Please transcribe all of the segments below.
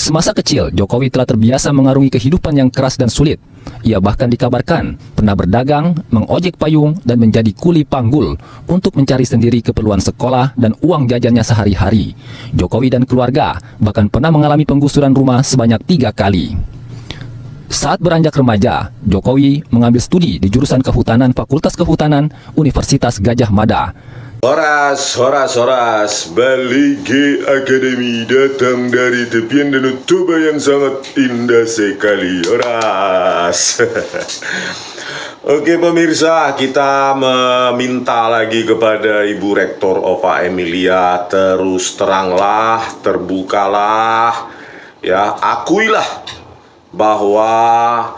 Semasa kecil, Jokowi telah terbiasa mengarungi kehidupan yang keras dan sulit. Ia bahkan dikabarkan pernah berdagang, mengojek payung, dan menjadi kuli panggul untuk mencari sendiri keperluan sekolah dan uang jajannya sehari-hari. Jokowi dan keluarga bahkan pernah mengalami penggusuran rumah sebanyak 3 kali. Saat beranjak remaja, Jokowi mengambil studi di jurusan Kehutanan Fakultas Kehutanan Universitas Gadjah Mada. Horas, Balige Akademi datang dari tepian Danau Toba yang sangat indah sekali. Horas. Oke pemirsa, kita meminta lagi kepada Ibu Rektor Ova Emilia, terus teranglah, terbukalah, ya, akuilah bahwa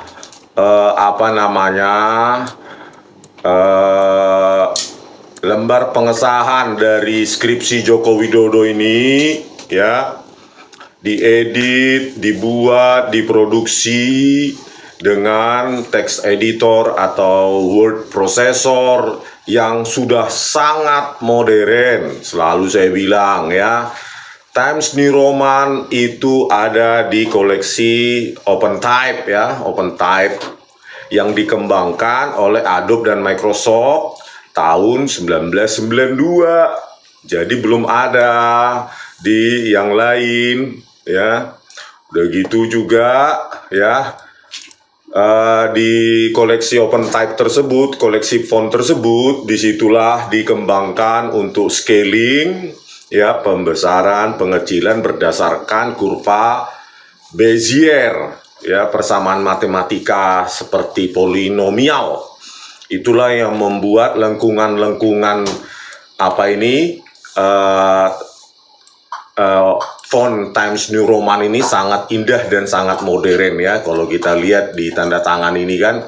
lembar pengesahan dari skripsi Joko Widodo ini, ya, diedit, dibuat, diproduksi dengan text editor atau word processor yang sudah sangat modern. Selalu saya bilang, ya, Times New Roman itu ada di koleksi OpenType, ya, OpenType yang dikembangkan oleh Adobe dan Microsoft tahun 1992. Jadi belum ada di yang lain, ya. Udah gitu juga, ya, di koleksi OpenType tersebut, koleksi font tersebut, disitulah dikembangkan untuk scaling, ya, pembesaran, pengecilan berdasarkan kurva Bezier, ya, persamaan matematika seperti polinomial. Itulah yang membuat lengkungan-lengkungan font Times New Roman ini sangat indah dan sangat modern, ya. Kalau kita lihat di tanda tangan ini kan,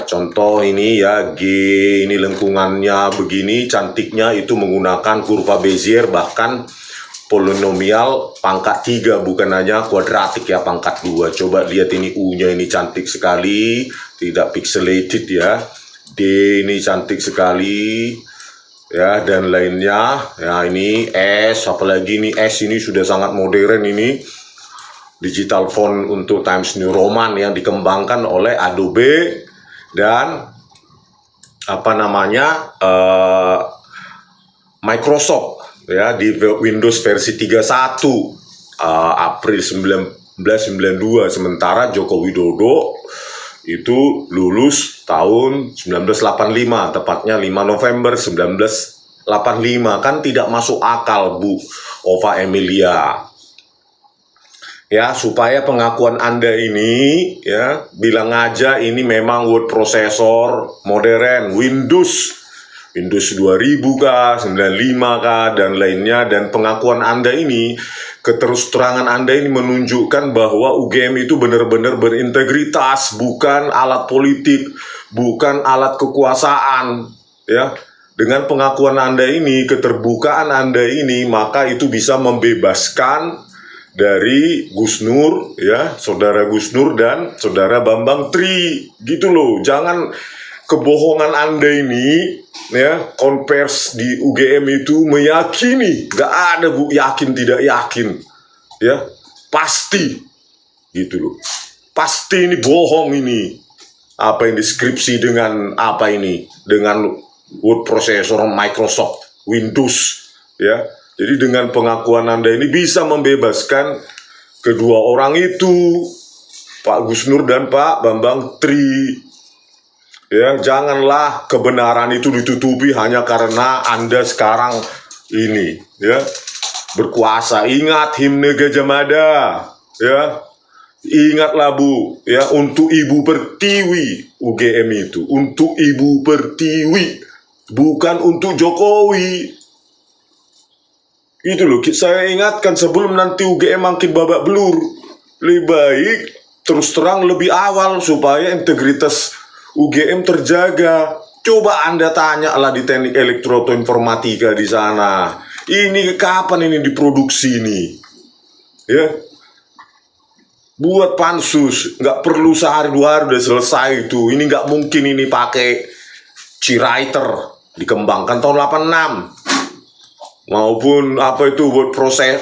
contoh ini, ya, G ini lengkungannya begini, cantiknya itu menggunakan kurva Bezier, bahkan polinomial pangkat 3, bukan hanya kuadratik, ya, pangkat 2. Coba lihat ini U-nya ini cantik sekali, tidak pixelated, ya. D ini cantik sekali, ya, dan lainnya, ya. Ini S, apalagi ini S ini sudah sangat modern, ini digital font untuk Times New Roman yang dikembangkan oleh Adobe dan Microsoft, ya, di Windows versi 31 April 1992. Sementara Joko Widodo itu lulus tahun 1985, tepatnya 5 November 1985. Kan tidak masuk akal, Bu Ova Emilia. Ya, supaya pengakuan Anda ini, ya, bilang aja ini memang word processor modern, Windows 2000 kah, 95 kah, dan lainnya. Dan pengakuan Anda ini, keterusterangan Anda ini menunjukkan bahwa UGM itu benar-benar berintegritas, bukan alat politik, bukan alat kekuasaan, ya. Dengan pengakuan Anda ini, keterbukaan Anda ini, maka itu bisa membebaskan dari Gus Nur, ya, saudara Gus Nur dan saudara Bambang Tri, gitu loh. Jangan kebohongan Anda ini, ya, konvers di UGM itu meyakini, gak ada, Bu, yakin tidak yakin, ya, pasti, gitu loh, pasti ini bohong ini, apa ini deskripsi dengan dengan word processor Microsoft Windows, ya. Jadi dengan pengakuan Anda ini bisa membebaskan kedua orang itu, Pak Gus Nur dan Pak Bambang Tri. Ya, janganlah kebenaran itu ditutupi hanya karena Anda sekarang ini, ya, berkuasa. Ingat himne Gadjah Mada, ya. Ingatlah, Bu, ya, untuk Ibu Pertiwi UGM itu, untuk Ibu Pertiwi, bukan untuk Jokowi. Itu loh, saya ingatkan sebelum nanti UGM makin babak belur. Lebih baik terus terang lebih awal supaya integritas UGM terjaga. Coba Anda tanyalah di teknik elektroinformatika di sana. Ini kapan ini diproduksi ini? Ya, buat pansus, nggak perlu sehari 2 hari udah selesai itu. Ini nggak mungkin ini pakai C-Writer, dikembangkan tahun 86. Maupun word process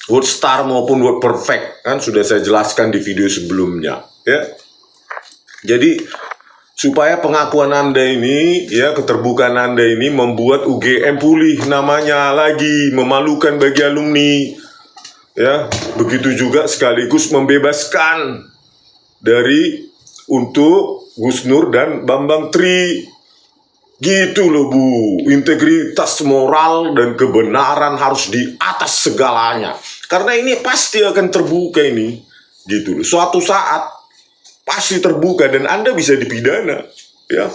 WordStar maupun WordPerfect, kan sudah saya jelaskan di video sebelumnya, ya. Jadi supaya pengakuan Anda ini, ya, keterbukaan Anda ini membuat UGM pulih namanya lagi, memalukan bagi alumni, ya. Begitu juga sekaligus membebaskan dari untuk Gus Nur dan Bambang Tri. Gitu loh Bu, integritas moral dan kebenaran harus di atas segalanya. Karena ini pasti akan terbuka ini, gitu loh. Suatu saat pasti terbuka dan Anda bisa dipidana, ya.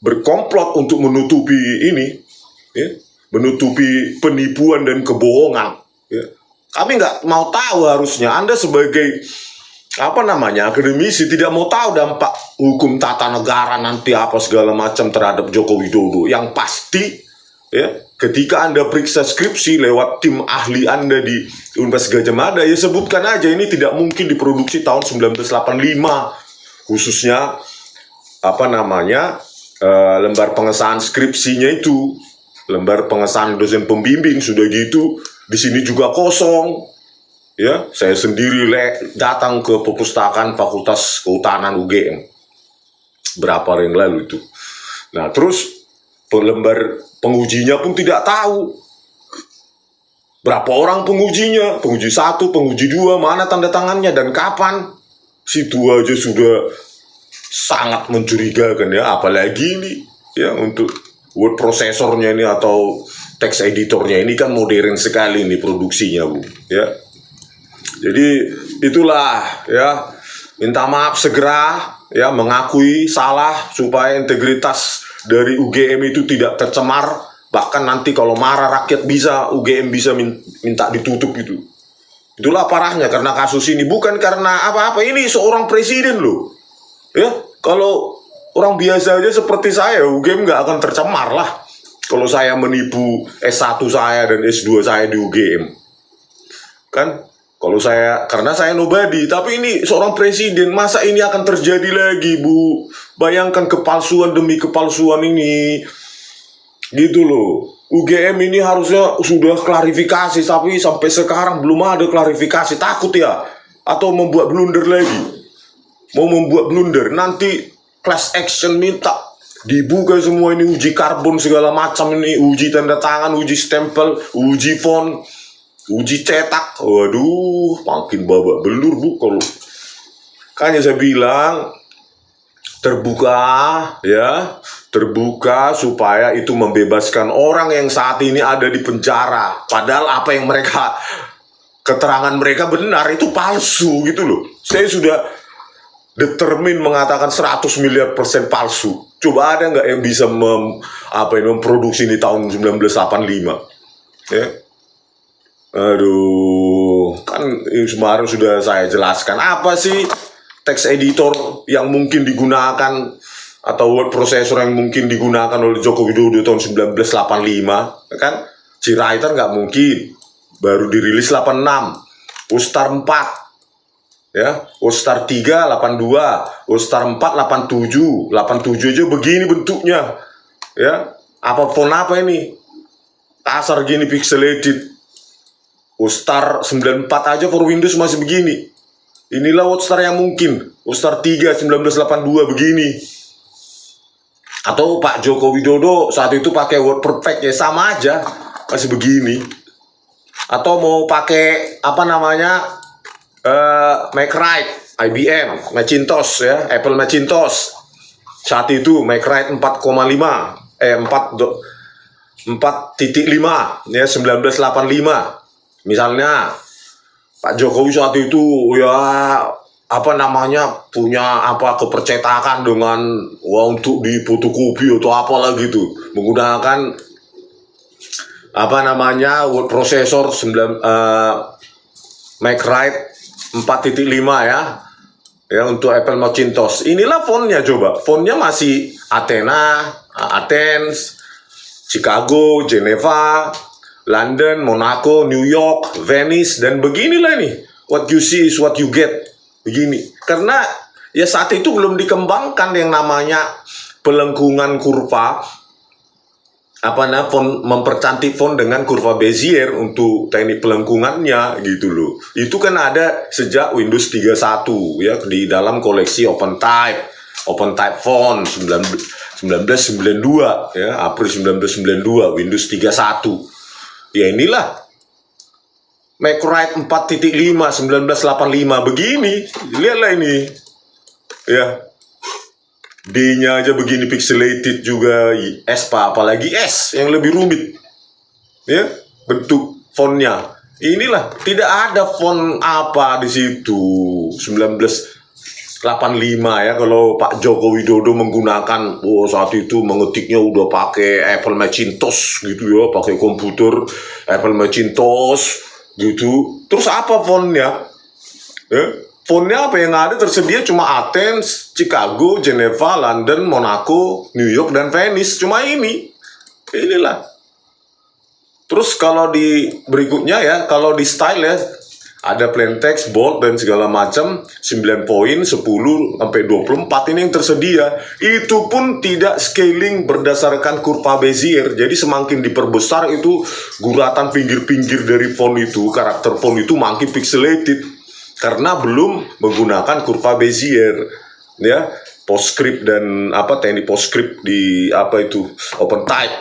Berkomplot untuk menutupi ini, ya, menutupi penipuan dan kebohongan, ya. Kami nggak mau tahu harusnya Anda sebagai akademisi tidak mau tahu dampak hukum tata negara nanti apa segala macam terhadap Joko Widodo. Yang pasti, ya, ketika Anda periksa skripsi lewat tim ahli Anda di Universitas Gadjah Mada, ya sebutkan aja ini tidak mungkin diproduksi tahun 1985, khususnya lembar pengesahan skripsinya itu, lembar pengesahan dosen pembimbing sudah gitu, di sini juga kosong. Ya, saya sendiri datang ke perpustakaan Fakultas Kehutanan UGM berapa hari yang lalu itu. Nah, terus lembar pengujinya pun tidak tahu berapa orang pengujinya, penguji 1, penguji 2, mana tanda tangannya dan kapan. Situ aja sudah sangat mencurigakan, ya, apalagi ini, ya, untuk word prosesornya ini atau text editornya ini kan modern sekali nih produksinya, Bu, ya. Jadi itulah, ya, minta maaf segera, ya, mengakui salah supaya integritas dari UGM itu tidak tercemar. Bahkan nanti kalau marah rakyat UGM bisa minta ditutup gitu. Itulah parahnya karena kasus ini, bukan karena apa-apa. Ini seorang presiden loh, ya. Kalau orang biasa aja seperti saya, UGM nggak akan tercemar lah kalau saya menipu S1 saya dan S2 saya di UGM, kan. Kalau karena saya nobody, tapi ini seorang presiden, masa ini akan terjadi lagi, Bu? Bayangkan kepalsuan demi kepalsuan ini, gitu loh. UGM ini harusnya sudah klarifikasi, tapi sampai sekarang belum ada klarifikasi. Takut ya? Atau membuat blunder lagi? Mau membuat blunder, nanti class action minta dibuka semua ini, uji karbon segala macam ini, uji tanda tangan, uji stempel, uji font, uji cetak. Waduh, makin babak belur, Bu. Kalau kayaknya saya bilang terbuka, ya, terbuka supaya itu membebaskan orang yang saat ini ada di penjara. Padahal apa yang keterangan mereka benar, itu palsu, gitu loh. Saya sudah determin mengatakan 100 miliar % palsu. Coba ada nggak yang bisa memproduksi di tahun 1985, ya? Aduh, kan kemarin sudah saya jelaskan apa sih text editor yang mungkin digunakan atau word processor yang mungkin digunakan oleh Joko Widodo tahun 1985, kan? G-Writer nggak mungkin, baru dirilis 86, WordStar 4, ya, WordStar 3 82, WordStar 4 87 aja begini bentuknya, ya. Apa font apa ini? Kasar gini, pixelated. WordStar 94 aja for Windows masih begini. Inilah WordStar yang mungkin. WordStar 3 1982 begini. Atau Pak Joko Widodo saat itu pakai WordPerfect, ya sama aja, masih begini. Atau mau pakai Mac-Write, IBM, Macintosh, ya, Apple Macintosh. Saat itu Mac-Write 4,5, 4.5, ya, 1985. Misalnya Pak Jokowi saat itu, ya, punya kepercetakan dengan untuk di fotokopi atau apalah gitu, menggunakan word processor Mac-Write 4.5, ya, untuk Apple Macintosh. Inilah fontnya, coba. Fontnya masih Athens, Chicago, Geneva, London, Monaco, New York, Venice, dan beginilah ini. What you see is what you get. Begini. Karena ya saat itu belum dikembangkan yang namanya pelengkungan kurva font mempercantik font dengan kurva Bezier untuk teknik pelengkungannya gitu loh. Itu kan ada sejak Windows 31 ya di dalam koleksi OpenType font 1992 ya, April 1992 Windows 31. Ya inilah MacWrite 4.5 1985 begini. Lihatlah ini. Ya. D-nya aja begini pixelated juga, apalagi S yang lebih rumit. Ya, bentuk fontnya. Inilah, tidak ada font apa di situ 1985 ya, kalau Pak Joko Widodo menggunakan saat itu mengetiknya udah pakai Apple Macintosh gitu ya, pakai komputer Apple Macintosh gitu. Terus apa fontnya? Ya? Fontnya apa yang ada tersedia cuma Athens, Chicago, Geneva, London, Monaco, New York, dan Venice. Cuma inilah. Terus kalau di berikutnya ya, kalau di style ya, ada plain text, bold, dan segala macam, 9 poin, 10, sampai 24 ini yang tersedia. Itu pun tidak scaling berdasarkan kurva Bezier. Jadi semakin diperbesar itu guratan pinggir-pinggir dari font itu, karakter font itu makin pixelated. Karena belum menggunakan kurva Bezier, ya, PostScript dan teknik PostScript di OpenType,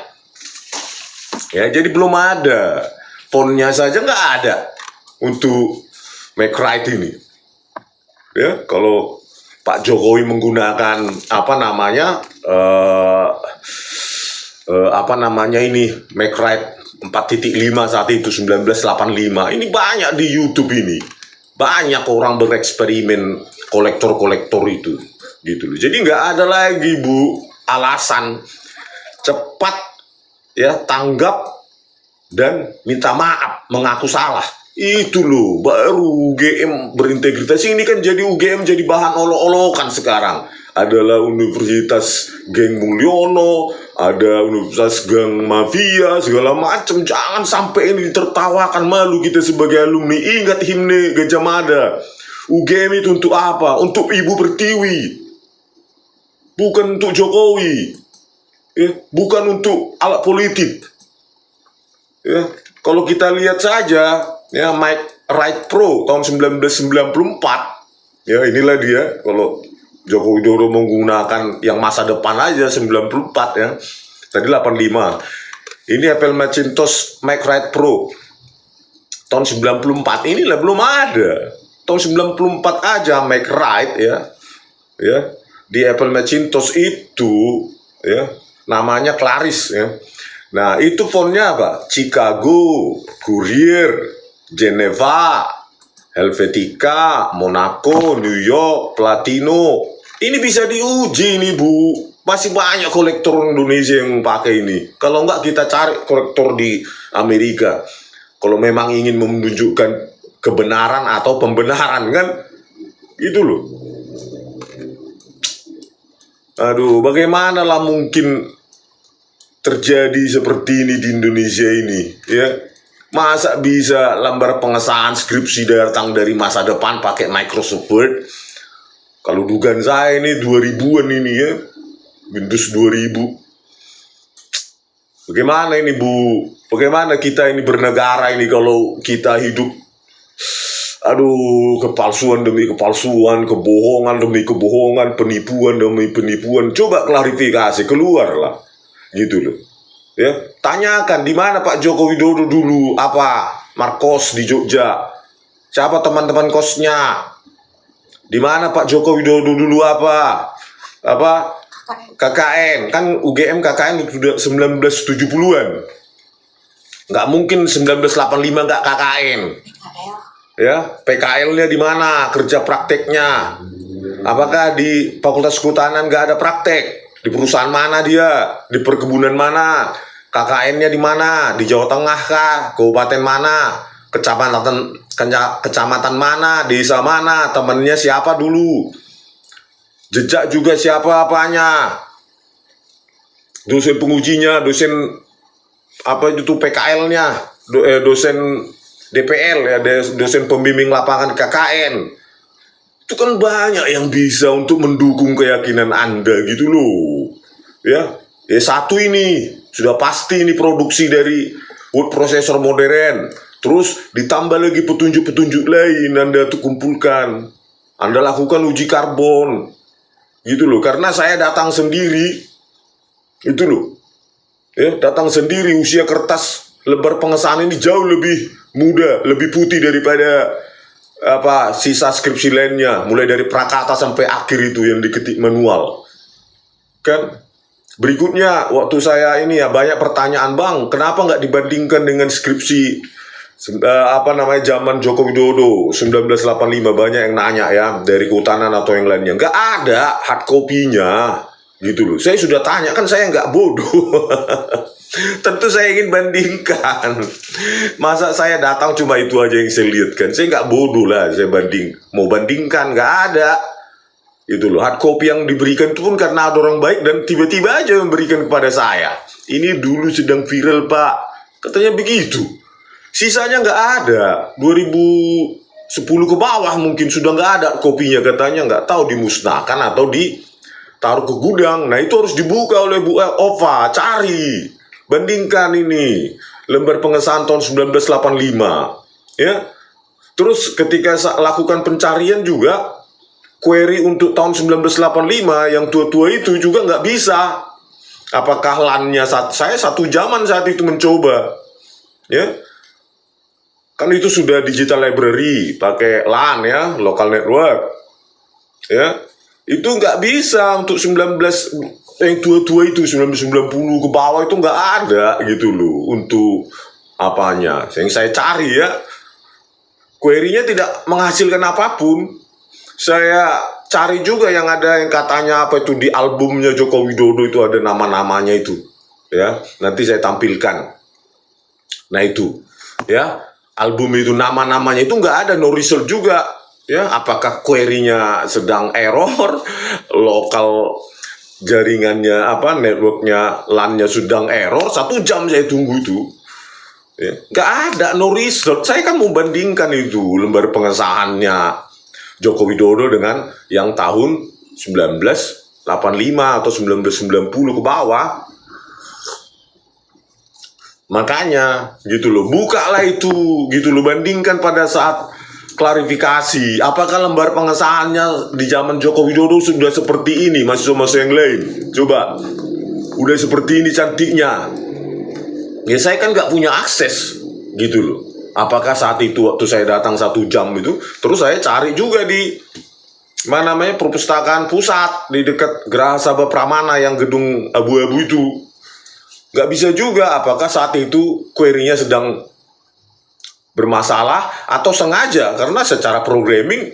ya, jadi belum ada, fontnya saja nggak ada untuk MacWrite ini, ya. Kalau Pak Jokowi menggunakan MacWrite 4.5 saat itu 1985, ini banyak di YouTube ini. Banyak orang bereksperimen kolektor itu gitu loh. Jadi nggak ada lagi alasan, cepat ya, tanggap dan minta maaf, mengaku salah. Itu loh baru UGM berintegritas. Ini kan jadi UGM jadi bahan olok-olokan sekarang. Adalah Universitas Geng Mulyono, ada Universitas Geng Mafia, segala macam. Jangan sampai ini ditertawakan, malu kita sebagai alumni. Ingat himne Gajah Mada. UGM itu untuk apa? Untuk Ibu Pertiwi, bukan untuk Jokowi, ya, bukan untuk alat politik. Ya, kalau kita lihat saja ya, MacWrite Pro tahun 1994, ya inilah dia. Kalau Joko Widodo menggunakan yang masa depan aja 94 ya. Tadi 85. Ini Apple Macintosh MacWrite Pro tahun 94. Inilah belum ada. Tahun 94 aja MacWrite ya. Ya. Di Apple Macintosh itu ya, namanya Claris ya. Nah, itu fontnya apa? Chicago, Courier, Geneva, Helvetica, Monaco, New York, Platino. Ini bisa diuji nih Bu. Masih banyak kolektor Indonesia yang pakai ini. Kalau enggak kita cari kolektor di Amerika. Kalau memang ingin menunjukkan kebenaran atau pembenaran kan. Itu loh. Aduh, bagaimana lah mungkin terjadi seperti ini di Indonesia ini ya. Masa bisa lembar pengesahan skripsi datang dari masa depan pakai Microsoft Word? Kalau dugaan saya ini 2000-an ini ya, Windows 2000. Bagaimana ini Bu? Bagaimana kita ini bernegara ini kalau kita hidup, aduh, kepalsuan demi kepalsuan, kebohongan demi kebohongan, penipuan demi penipuan. Coba klarifikasi, keluarlah, gitu loh. Ya, tanyakan di mana Pak Joko Widodo dulu, Markos di Jogja, siapa teman-teman kosnya, di mana Pak Joko Widodo dulu KKN, kan UGM KKN sudah 1970-an, nggak mungkin 1985 nggak KKN, ya, PKL-nya di mana, kerja prakteknya, apakah di Fakultas Kehutanan nggak ada praktek? Di perusahaan mana dia? Di perkebunan mana? KKN-nya di mana? Di Jawa Tengah kah? Kabupaten mana? Kecamatan mana? Desa mana? Temennya siapa dulu? Jejak juga siapa apanya? Dosen pengujinya, dosen PKL-nya, dosen DPL ya, dosen pembimbing lapangan KKN. Itu kan banyak yang bisa untuk mendukung keyakinan Anda gitu loh. Ya, satu ini Sudah pasti ini produksi dari word processor modern. Terus ditambah lagi petunjuk-petunjuk lain Anda tuh kumpulkan. Anda lakukan uji karbon. Gitu loh, karena saya datang sendiri. Itu loh. Ya, datang sendiri, usia kertas lembar pengesahan ini jauh lebih muda, lebih putih daripada sisa skripsi lainnya, mulai dari prakata sampai akhir itu yang diketik manual. Kan? Berikutnya, waktu saya ini ya banyak pertanyaan, Bang, kenapa nggak dibandingkan dengan skripsi zaman Joko Widodo 1985, banyak yang nanya ya, dari kehutanan atau yang lainnya. Nggak ada hard copy-nya, gitu loh. Saya sudah tanya, kan saya nggak bodoh. Tentu saya ingin bandingkan. Masa saya datang cuma itu aja yang saya lihat kan? Saya nggak bodoh lah, saya mau bandingkan, nggak ada. Itu loh, hard copy yang diberikan itu pun karena ada orang baik dan tiba-tiba aja memberikan kepada saya. Ini dulu sedang viral, Pak. Katanya begitu. Sisanya nggak ada. 2010 ke bawah mungkin sudah nggak ada kopinya, katanya nggak tahu dimusnahkan atau ditaruh ke gudang. Nah, itu harus dibuka oleh Bu Ova, cari, bandingkan ini lembar pengesahan tahun 1985, ya. Terus ketika lakukan pencarian juga, query untuk tahun 1985 yang tua-tua itu juga nggak bisa. Apakah LAN-nya saya satu zaman saat itu mencoba, ya. Kan itu sudah digital library, pakai LAN ya, local network. Ya. Itu nggak bisa untuk 19 yang tua-tua itu 1990 ke bawah itu nggak ada gitu loh untuk apanya. Yang saya cari ya, query-nya tidak menghasilkan apapun. Saya cari juga yang ada yang katanya apa itu di albumnya Joko Widodo itu ada nama-namanya itu. Ya, nanti saya tampilkan. Nah itu, ya. Album itu nama-namanya itu nggak ada, no result juga, ya. Apakah query-nya sedang error, lokal jaringannya networknya LAN-nya sedang error, 1 jam saya tunggu itu, ya. Nggak ada, no result. Saya kan membandingkan itu lembar pengesahannya Joko Widodo dengan yang tahun 1985 atau 1990 ke bawah. Makanya gitu loh, bukalah itu gitu loh, bandingkan pada saat klarifikasi. Apakah lembar pengesahannya di zaman Joko Widodo sudah seperti ini, mahasiswa-mahasiswa yang lain? Coba, udah seperti ini cantiknya. Ya saya kan nggak punya akses gitu loh. Apakah saat itu waktu saya datang 1 jam itu, terus saya cari juga di perpustakaan pusat di dekat Geraha Sabah Pramana yang gedung abu-abu itu. Nggak bisa juga, apakah saat itu query-nya sedang bermasalah atau sengaja, karena secara programming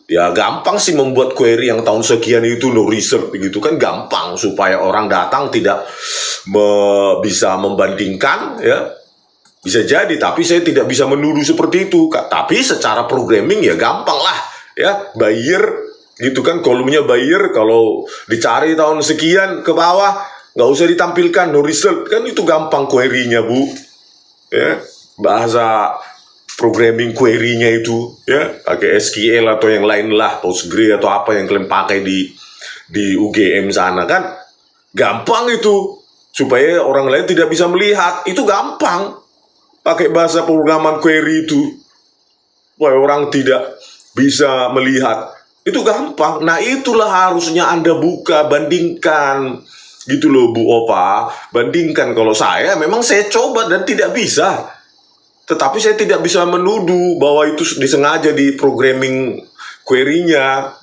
ya gampang sih membuat query yang tahun sekian itu no result gitu kan, gampang supaya orang datang tidak bisa membandingkan ya. Bisa jadi, tapi saya tidak bisa menuduh seperti itu. Tapi secara programming ya gampang lah ya, Bayer gitu kan, kolomnya Bayer kalau dicari tahun sekian ke bawah nggak usah ditampilkan no result kan, itu gampang query-nya Bu, ya. Bahasa programming query-nya itu ya pakai SQL atau yang lain lah, Postgre atau apa yang kalian pakai di UGM sana kan, gampang itu supaya orang lain tidak bisa melihat. Itu gampang pakai bahasa programan query itu supaya orang tidak bisa melihat, itu gampang. Nah itulah harusnya Anda buka, bandingkan gitu loh Bu Opa, bandingkan. Kalau saya memang saya coba dan tidak bisa, tetapi saya tidak bisa menuduh bahwa itu disengaja di programming query-nya.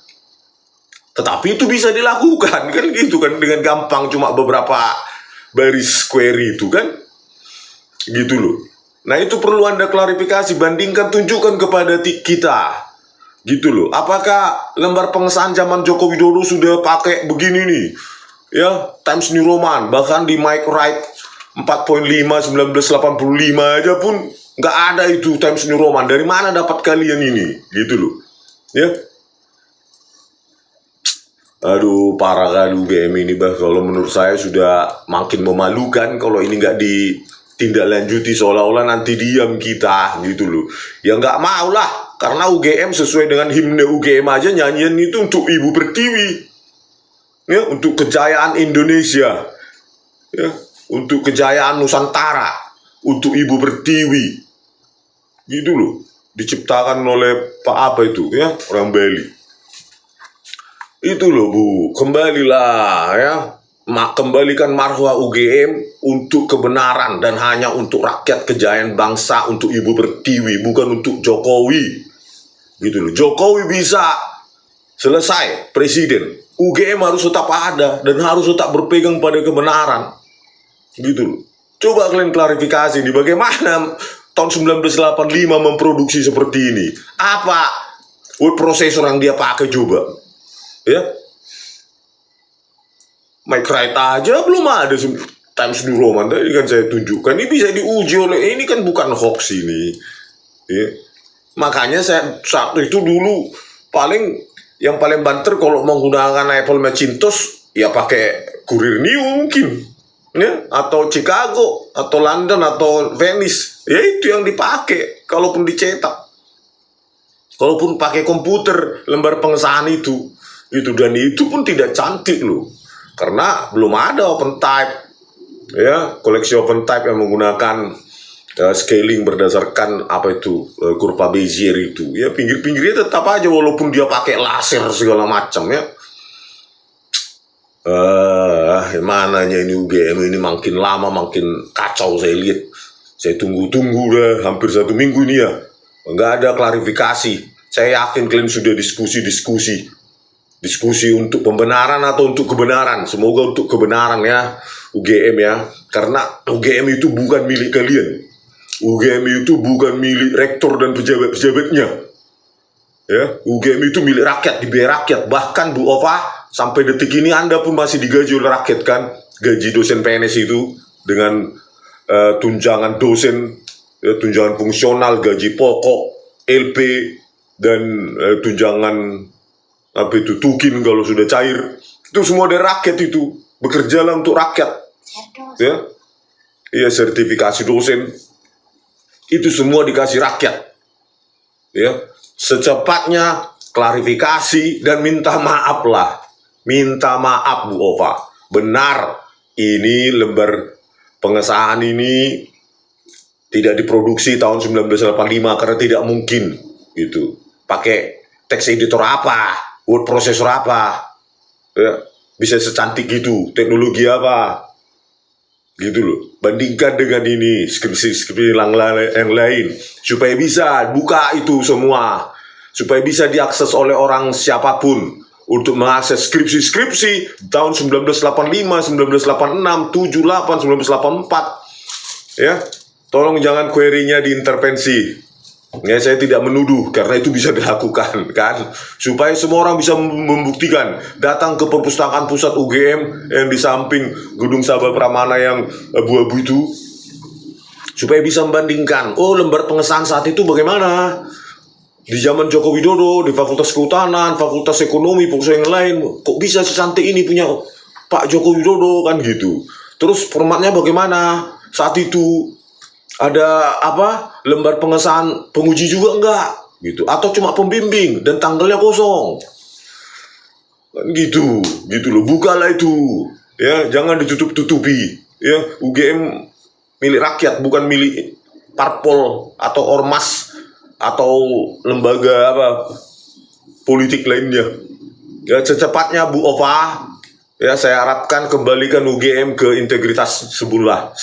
Tetapi itu bisa dilakukan kan gitu kan, dengan gampang, cuma beberapa baris query itu kan gitu loh. Nah itu perlu Anda klarifikasi, bandingkan, tunjukkan kepada kita gitu loh. Apakah lembar pengesahan zaman Joko Widodo sudah pakai begini nih ya, Times New Roman, bahkan di Mike Wright 4.5 1985 aja pun nggak ada itu Times New Roman. Dari mana dapat kalian ini gitu loh ya. Aduh, parah kali UGM ini, bah. Kalau menurut saya sudah makin memalukan kalau ini nggak ditindaklanjuti, seolah-olah nanti diam kita gitu loh. Ya nggak mau lah, karena UGM sesuai dengan himne UGM aja nyanyian itu untuk Ibu Pertiwi, ya, untuk kejayaan Indonesia, ya. untuk kejayaan Nusantara, untuk Ibu Pertiwi. Gitu loh. Diciptakan oleh Pak apa itu ya, orang Bali. Itu loh Bu, kembalilah ya. Kembalikan marwah UGM untuk kebenaran dan hanya untuk rakyat kejayaan bangsa, untuk Ibu Pertiwi, bukan untuk Jokowi. Gitu loh. Jokowi bisa selesai presiden, UGM harus tetap ada dan harus tetap berpegang pada kebenaran. Gitu loh. Coba kalian klarifikasi nih, bagaimana tahun 1985 memproduksi seperti ini? Apa word processor yang dia pakai coba? Ya, Micrite aja belum ada Times New Roman. Tadi kan saya tunjukkan, ini bisa diuji oleh, ini kan bukan hoax ini ya. Makanya saya saat itu dulu yang paling banter kalau menggunakan Apple Macintosh ya pakai Kurir New mungkin ya, atau Chicago atau London atau Venice ya, itu yang dipakai kalaupun dicetak, kalaupun pakai komputer lembar pengesahan itu, dan itu pun tidak cantik loh. Karena belum ada OpenType ya, koleksi OpenType yang menggunakan scaling berdasarkan apa itu kurva Bezier itu ya, pinggir-pinggirnya tetap aja walaupun dia pakai laser segala macam ya. Mananya ini UGM ini makin lama makin kacau saya lihat. Saya tunggu-tunggu dah hampir 1 minggu ini ya, nggak ada klarifikasi. Saya yakin kalian sudah diskusi untuk pembenaran atau untuk kebenaran. Semoga untuk kebenaran ya UGM ya, karena UGM itu bukan milik kalian. UGM itu bukan milik rektor dan pejabat-pejabatnya ya. UGM itu milik rakyat, dibayar rakyat. Bahkan Bu Ova, sampai detik ini Anda pun masih digaji oleh rakyat kan, gaji dosen PNS itu dengan tunjangan dosen ya, tunjangan fungsional, gaji pokok, LP, dan tunjangan apa itu tukin kalau sudah cair, itu semua dari rakyat, itu bekerjalah untuk rakyat ya. Iya, sertifikasi dosen itu semua dikasih rakyat ya. Secepatnya klarifikasi dan minta maaf lah, minta maaf Bu Ova, benar ini lembar pengesahan ini tidak diproduksi tahun 1985 karena tidak mungkin gitu. Pakai text editor apa, word processor apa ya, bisa secantik gitu, teknologi apa gitu loh. Bandingkan dengan ini skripsi yang lain supaya bisa buka itu semua, supaya bisa diakses oleh orang siapapun untuk mengakses skripsi tahun 1985, 1986, 78, 1984 ya. Tolong jangan query-nya diintervensi ya. Saya tidak menuduh karena itu bisa dilakukan kan, supaya semua orang bisa membuktikan. Datang ke perpustakaan pusat UGM yang di samping gedung Sabah Pramana yang abu-abu itu, supaya bisa membandingkan, oh lembar pengesahan saat itu bagaimana di zaman Joko Widodo, di Fakultas Kehutanan, Fakultas Ekonomi, fakultas yang lain, kok bisa secantik ini punya Pak Joko Widodo kan gitu. Terus formatnya bagaimana saat itu, ada apa, lembar pengesahan penguji juga enggak gitu, atau cuma pembimbing dan tanggalnya kosong kan gitu loh. Bukalah itu ya, jangan ditutup-tutupi ya. UGM milik rakyat, bukan milik parpol atau ormas atau lembaga apa politik lainnya ya. Secepatnya Bu Ova ya, saya harapkan kembalikan UGM ke integritas semula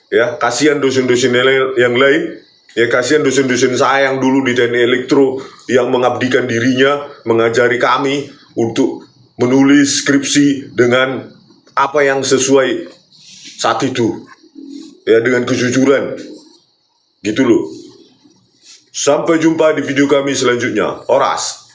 ya. Kasihan dosen-dosen yang lain ya, kasihan dosen-dosen saya yang dulu di Teknik Elektro yang mengabdikan dirinya mengajari kami untuk menulis skripsi dengan apa yang sesuai saat itu ya, dengan kejujuran gitu loh. Sampai jumpa di video kami selanjutnya. Horas.